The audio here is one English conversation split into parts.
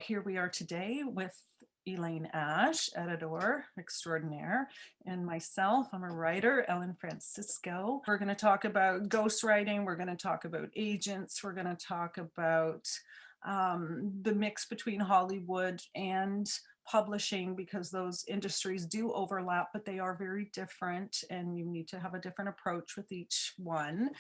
here we are today with Elaine Ash, editor extraordinaire, and myself. I'm a writer, Ellen Francisco. We're going to talk about ghostwriting. We're going to talk about agents. We're going to talk about the mix between Hollywood and publishing, because those industries do overlap, but they are very different, and you need to have a different approach with each one.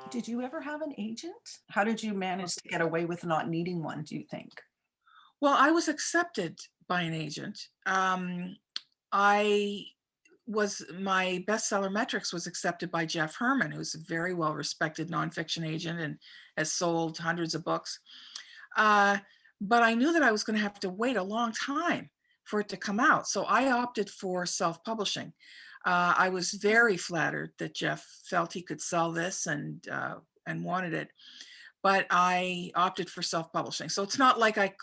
Did you ever have an agent? How did you manage to get away with not needing one, do you think? Well, I was accepted by an agent. I was my bestseller metrics was accepted by Jeff Herman, who's a very well-respected nonfiction agent and has sold hundreds of books. But I knew that I was going to have to wait a long time for it to come out, so I opted for self-publishing. I was very flattered that Jeff felt he could sell this and wanted it, but I opted for self-publishing. So it's not like I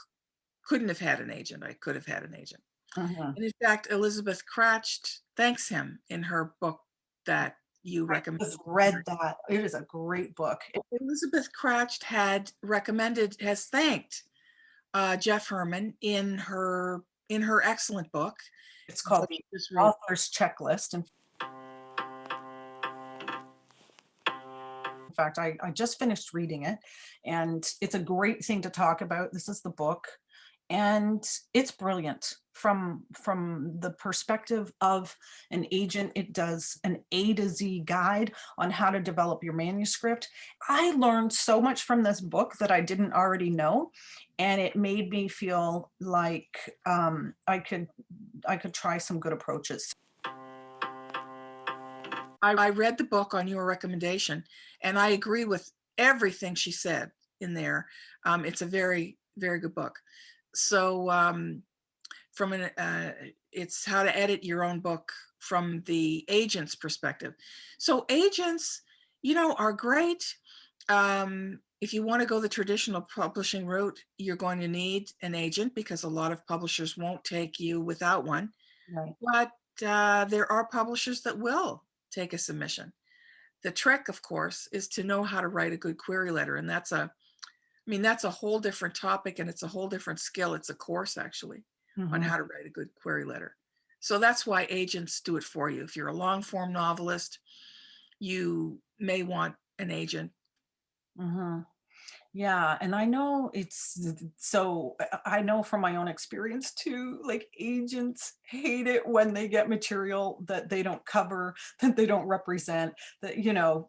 couldn't have had an agent. I could have had an agent. Mhm. And in fact, Elizabeth Kracht thanks him in her book that you I recommended. just read that. It is a great book. Elizabeth Kracht has thanked Jeff Herman in her excellent book It's called that The she just wrote. Author's Checklist. In fact, I just finished reading it, and it's a great thing to talk about. This is the book, and it's brilliant from the perspective of an agent. It does an A to Z guide on how to develop your manuscript. I learned so much from this book that I didn't already know, and it made me feel like I could try some good approaches. I read the book on your recommendation, and I agree with everything she said in there. It's a very, very good book. So it's how to edit your own book from the agent's perspective. So agents, are great. If you want to go the traditional publishing route, you're going to need an agent because a lot of publishers won't take you without one. Right. But there are publishers that will take a submission. The trick, of course, is to know how to write a good query letter. And that's a whole different topic, and it's a whole different skill. It's a course, actually, on Mhm. how to write a good query letter. So that's why agents do it for you. If you're a long form novelist, you may want an agent. Mhm. Yeah, and I know I know from my own experience too, like agents hate it when they get material that they don't cover, that they don't represent,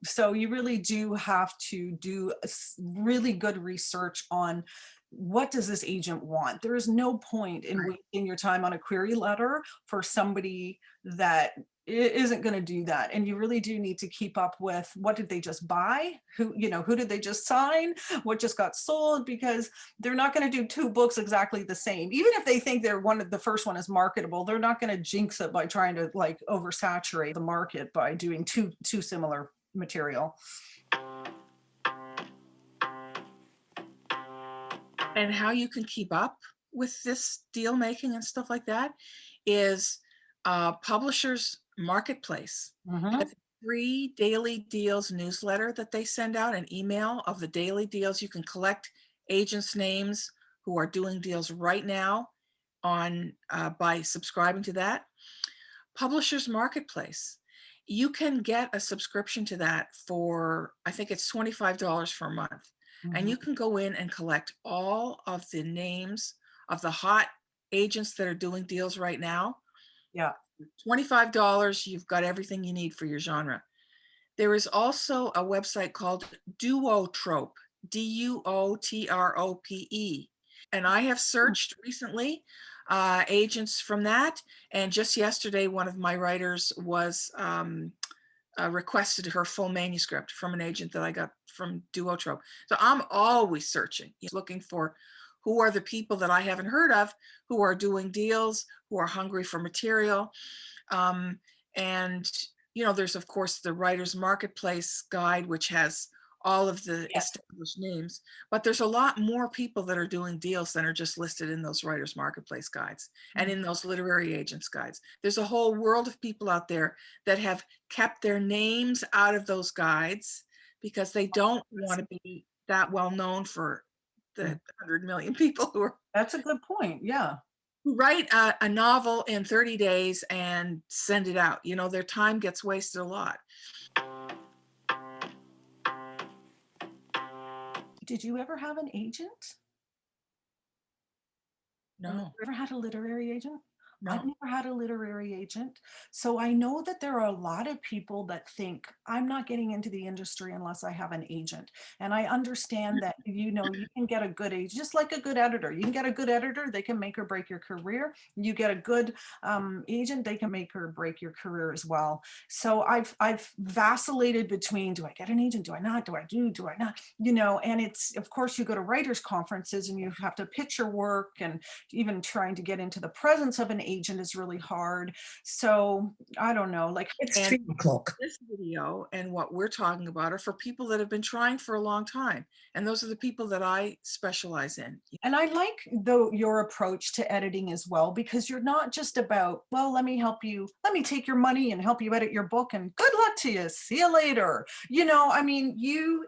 so you really do have to do really good research on what does this agent want. There is no point in Right. wasting your time on a query letter for somebody that isn't going to do that. And you really do need to keep up with what did they just buy, who did they just sign, what just got sold, because they're not going to do two books exactly the same. Even if they think the first one is marketable, they're not going to jinx it by trying to like oversaturate the market by doing two similar material. And how you can keep up with this deal making and stuff like that is Publishers Marketplace Mm-hmm. has a free daily deals newsletter that they send out, an email of the daily deals. You can collect agents' names who are doing deals right now on by subscribing to that. Publishers Marketplace. You can get a subscription to that for, I think it's $25 for a month. And Mm-hmm. you can go in and collect all of the names of the hot agents that are doing deals right now. Yeah. $25, you've got everything you need for your genre. There is also a website called Duotrope, Duotrope. And I have searched recently agents from that. And just yesterday, one of my writers was requested her full manuscript from an agent that I got from Duotrope. So I'm always searching, looking for who are the people that I haven't heard of, who are doing deals, who are hungry for material. And there's of course the Writer's Marketplace guide, which has all of the Yes. established names, but there's a lot more people that are doing deals than are just listed in those Writer's Marketplace guides and in those literary agents guides. There's a whole world of people out there that have kept their names out of those guides because they don't want to be that well known for the 100 million people That's a good point. Yeah. who write a novel in 30 days and send it out. Their time gets wasted a lot. Did you ever have an agent? No, Ever had a literary agent? I've no. never had a literary agent. So I know that there are a lot of people that think I'm not getting into the industry unless I have an agent. And I understand that, you can get a good agent, just like a good editor. You can get a good editor, they can make or break your career. You get a good agent, they can make or break your career as well. So I've vacillated between, do I get an agent? Do I not? Do I not? And it's, of course, you go to writers' conferences and you have to pitch your work, and even trying to get into the presence of an agent is really hard. So I don't know, like it's And 2 o'clock. this video and what we're talking about are for people that have been trying for a long time. And those are the people that I specialize in. And I like your approach to editing as well, because you're not just about, well, let me help you, let me take your money and help you edit your book and good luck to you, see you later. I mean,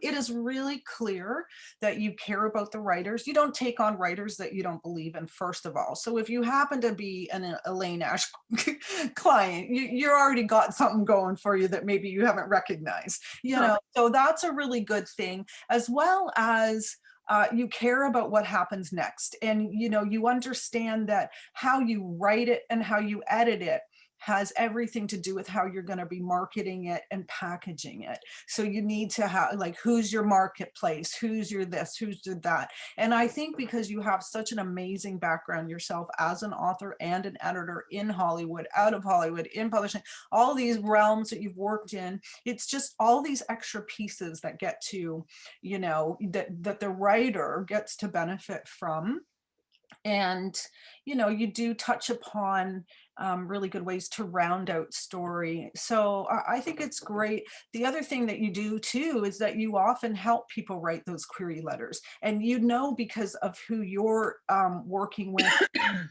it is really clear that you care about the writers. You don't take on writers that you don't believe in, first of all. So if you happen to be an Elaine Ash client, you're already got something going for you that maybe you haven't recognized, so that's a really good thing, as well as you care about what happens next. And, you understand that how you write it and how you edit it has everything to do with how you're going to be marketing it and packaging it. So you need to have, like, who's your marketplace, who's your this, who's your that. And I think because you have such an amazing background yourself as an author and an editor in Hollywood, out of Hollywood, in publishing, all these realms that you've worked in, it's just all these extra pieces that get to, that the writer gets to benefit from. And you do touch upon really good ways to round out story. So I think it's great. The other thing that you do too is that you often help people write those query letters, and because of who you're working with,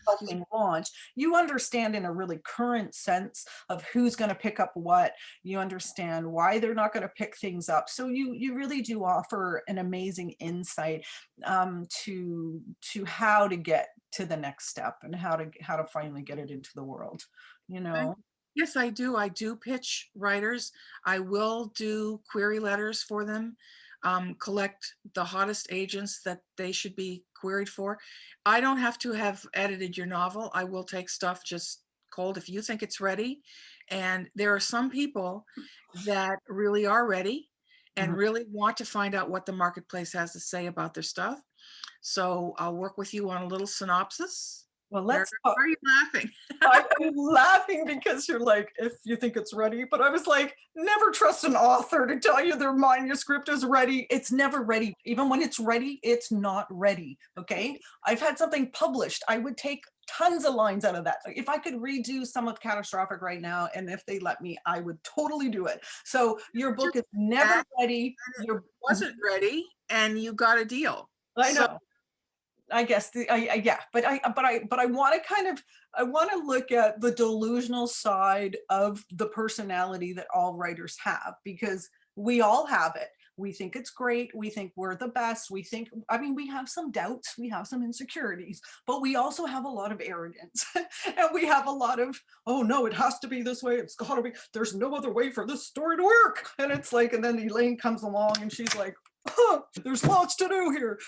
helping launch, you understand in a really current sense of who's going to pick up what. You understand why they're not going to pick things up. So you really do offer an amazing insight to how to get to the next step and how to finally get it into the world. Yes, I do. I do pitch writers. I will do query letters for them, collect the hottest agents that they should be queried for. I don't have to have edited your novel. I will take stuff just cold if you think it's ready. And there are some people that really are ready and Mhm. really want to find out what the marketplace has to say about their stuff. So I'll work with you on a little synopsis. Well, Why let's talk. are you laughing? I'm laughing because you're like, if you think it's ready, but I was like, never trust an author to tell you their manuscript is ready. It's never ready. Even when it's ready, it's not ready. Okay. I've had something published. I would take tons of lines out of that. If I could redo some of Catastrophic right now, and if they let me, I would totally do it. So your book is never ready. Your Wasn't ready and you got a deal. I So know. I guess yeah, but I want to I want to look at the delusional side of the personality that all writers have, because we all have it. We think it's great. We think we're the best. I mean, we have some doubts, we have some insecurities, but we also have a lot of arrogance and we have a lot of, oh no, it has to be this way. It's got to be, there's no other way for this story to work. And it's like, and then Elaine comes along and she's like, oh, there's lots to do here.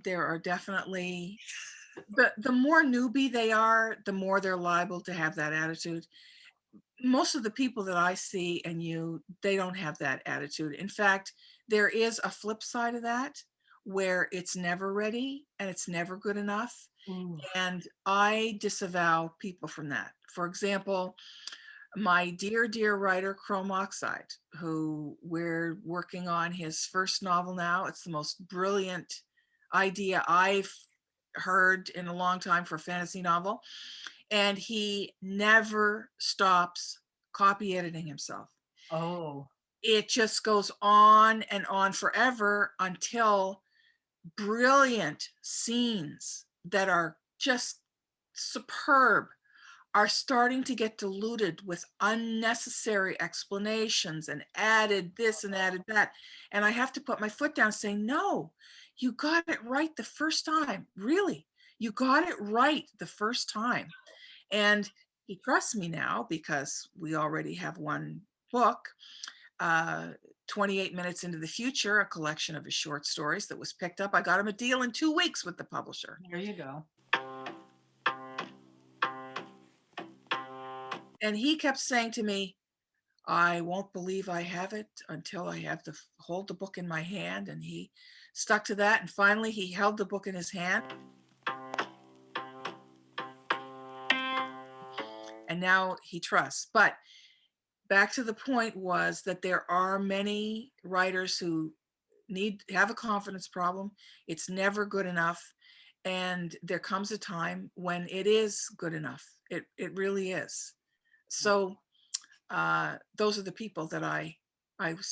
there are definitely the more newbie they are, the more they're liable to have that attitude. Most of the people that I see and they don't have that attitude. In fact, there is a flip side of that where it's never ready and it's never good enough. Ooh. And I disavow people from that. For example, my dear writer, Oxide, who we're working on his first novel now. It's the most brilliant idea I've heard in a long time for a fantasy novel. And he never stops copy editing himself. Oh. It just goes on and on forever until brilliant scenes that are just superb are starting to get diluted with unnecessary explanations and added this and added that. And I have to put my foot down saying, no, you got it right the first time. Really, you got it right the first time. And he trusts me now because we already have one book, 28 Minutes into the Future, a collection of his short stories that was picked up. I got him a deal in 2 weeks with the publisher. There you go. And he kept saying to me, I won't believe I have it until I have to hold the book in my hand. And he stuck to that. And finally, he held the book in his hand. And now he trusts. But back to the point was that there are many writers who have a confidence problem. It's never good enough. And there comes a time when it is good enough. It really is. So those are the people that I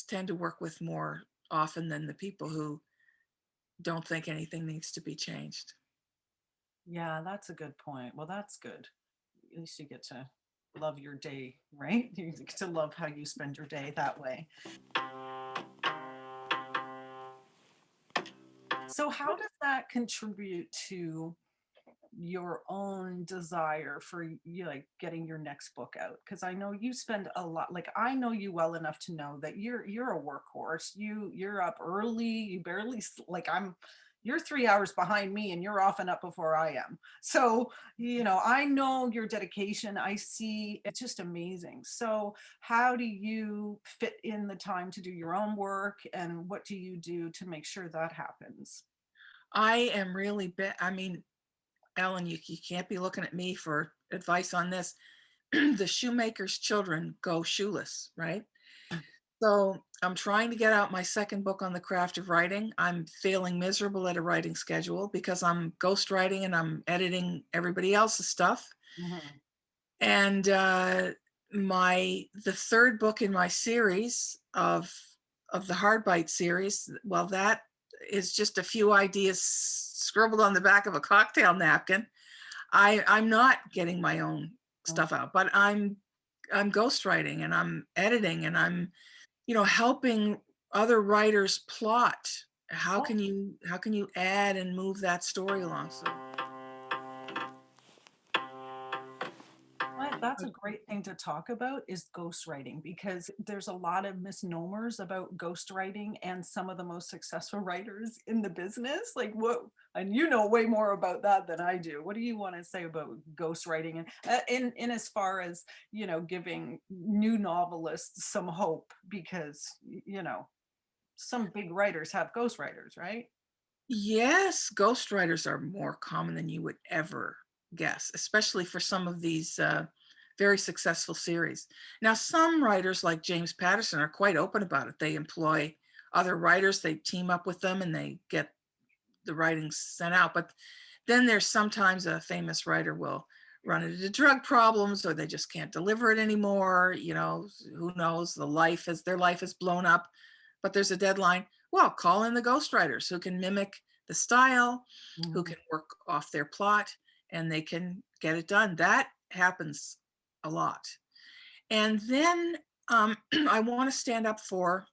tend to work with more often than the people who don't think anything needs to be changed. Yeah, that's a good point. Well, that's good. At least you get to love your day, right? You get to love how you spend your day that way. So how does that contribute to your own desire for you, like getting your next book out? Because I know you spend a lot, like I know you well enough to know that you're a workhorse. You're up early, you barely like you're 3 hours behind me and you're often up before I am. So, I know your dedication. I see it's just amazing. So how do you fit in the time to do your own work, and what do you do to make sure that happens? I am really I mean, Ellen, you can't be looking at me for advice on this. The shoemaker's children go shoeless, right? So I'm trying to get out my second book on the craft of writing. I'm failing miserable at a writing schedule because I'm ghostwriting and I'm editing everybody else's stuff. Mhm. And the third book in my series of the Hardbite series, well, that is just a few ideas scribbled on the back of a cocktail napkin. I'm not getting my own stuff out, but I'm ghostwriting and I'm editing and I'm helping other writers plot. How Oh, can you add and move that story along? So that's a great thing to talk about, is ghostwriting, because there's a lot of misnomers about ghostwriting, and some of the most successful writers in the business. Like, what, and you know way more about that than I do. What do you want to say about ghostwriting, and in as far as, giving new novelists some hope, because some big writers have ghostwriters, right? yes, ghostwriters are more common than you would ever guess, especially for some of these very successful series. Now, some writers like James Patterson are quite open about it. They employ other writers, they team up with them, and they get the writings sent out. But then there's sometimes a famous writer will run into drug problems, or they just can't deliver it anymore. Who knows? Their life is blown up, but there's a deadline. Well, call in the ghostwriters who can mimic the style, who Mhm. can work off their plot, and they can get it done. That happens a lot. And then I want to stand up for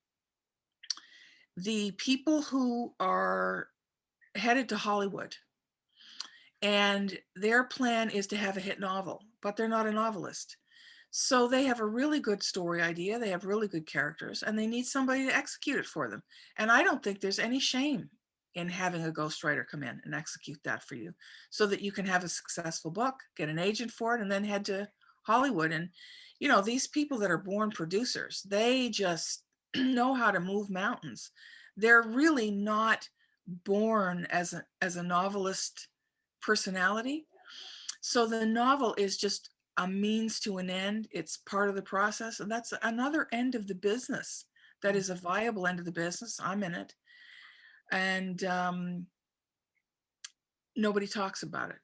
the people who are headed to Hollywood, and their plan is to have a hit novel, but they're not a novelist. So they have a really good story idea, they have really good characters, and they need somebody to execute it for them. And I don't think there's any shame in having a ghostwriter come in and execute that for you so that you can have a successful book, get an agent for it, and then head to Hollywood. And these people that are born producers, they just know how to move mountains. They're really not born as a novelist personality. So the novel is just a means to an end. It's part of the process. And that's another end of the business that is a viable end of the business. I'm in it. And nobody talks about it.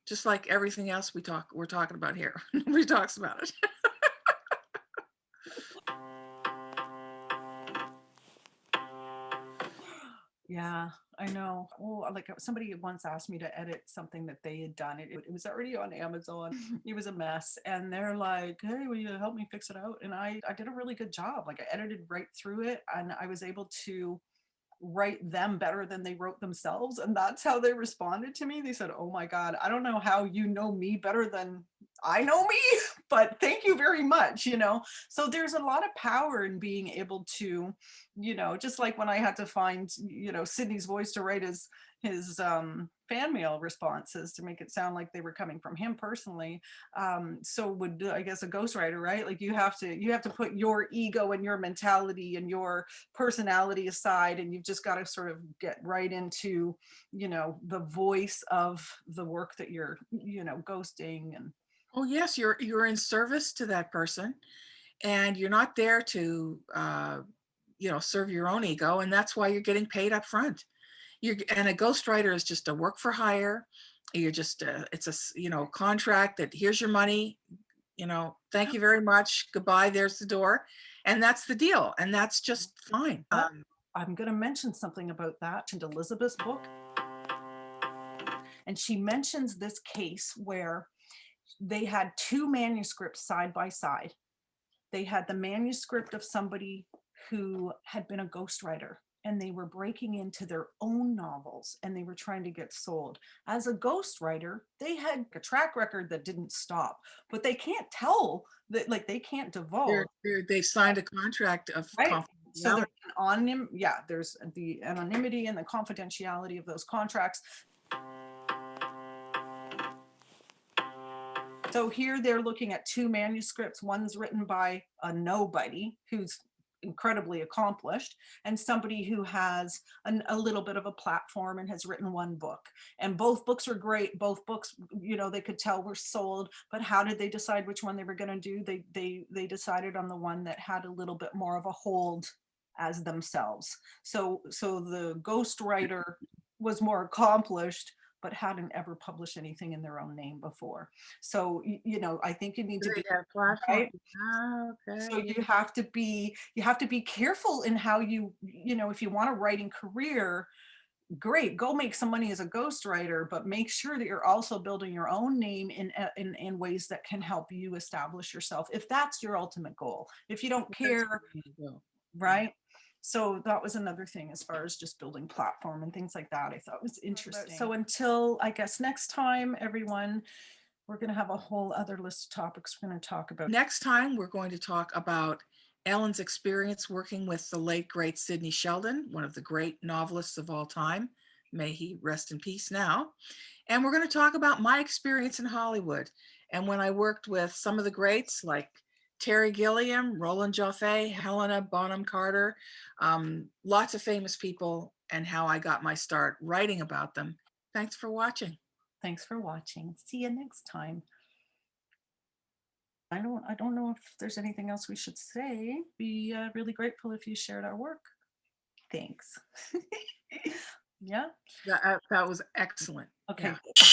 Just like everything else we're talking about here. Nobody talks about it. Yeah, I know. Oh, like somebody once asked me to edit something that they had done. It was already on Amazon. It was a mess. And they're like, hey, will you help me fix it out? And I did a really good job. Like I edited right through it and I was able to write them better than they wrote themselves. And that's how they responded to me. They said, oh my God, I don't know how you know me better than I know me, but thank you very much, you know? So there's a lot of power in being able to, you know, just like when I had to find, you know, Sydney's voice to write his fan mail responses to make it sound like they were coming from him personally. So would, I guess, a ghostwriter, right? Like you have to put your ego and your mentality and your personality aside, and you've just got to sort of get right into, you know, the voice of the work that you're, you know, ghosting. And Oh yes, you're in service to that person, and you're not there to serve your own ego, and that's why you're getting paid up front. And a ghostwriter is just a work for hire. You're just it's a contract that here's your money, thank you very much, goodbye, there's the door, and that's the deal, and that's just fine. I'm going to mention something about that in Elizabeth's book. And she mentions this case where they had two manuscripts side by side. They had the manuscript of somebody who had been a ghostwriter and they were breaking into their own novels and they were trying to get sold. As a ghostwriter, they had a track record that didn't stop, but they can't tell that, like they can't divulge. They've signed a contract of Right. So confidentiality. there's the anonymity and the confidentiality of those contracts. So here they're looking at two manuscripts. One's written by a nobody who's incredibly accomplished and somebody who has a little bit of a platform and has written one book. And both books are great. Both books, you know, they could tell were sold, but how did they decide which one they were going to do? They decided on the one that had a little bit more of a hold as themselves. So the ghostwriter was more accomplished but hadn't ever published anything in their own name before. So, you know, I think you need to They be have platform. right. So Okay. you have to be careful in how you know, if you want a writing career, great, go make some money as a ghostwriter, but make sure that you're also building your own name in ways that can help you establish yourself, if that's your ultimate goal. If you don't care, right? So that was another thing as far as just building platform and things like that. I thought was interesting. So until I guess next time, everyone, we're going to have a whole other list of topics we're going to talk about. Next time, we're going to talk about Ellen's experience working with the late, great Sidney Sheldon, one of the great novelists of all time. May he rest in peace now. And we're going to talk about my experience in Hollywood and when I worked with some of the greats like Terry Gilliam, Roland Joffe, Helena Bonham Carter, lots of famous people, and how I got my start writing about them. Thanks for watching. Thanks for watching. See you next time. I don't know if there's anything else we should say. Be really grateful if you shared our work. Thanks. Yeah. That was excellent. Okay. Yeah.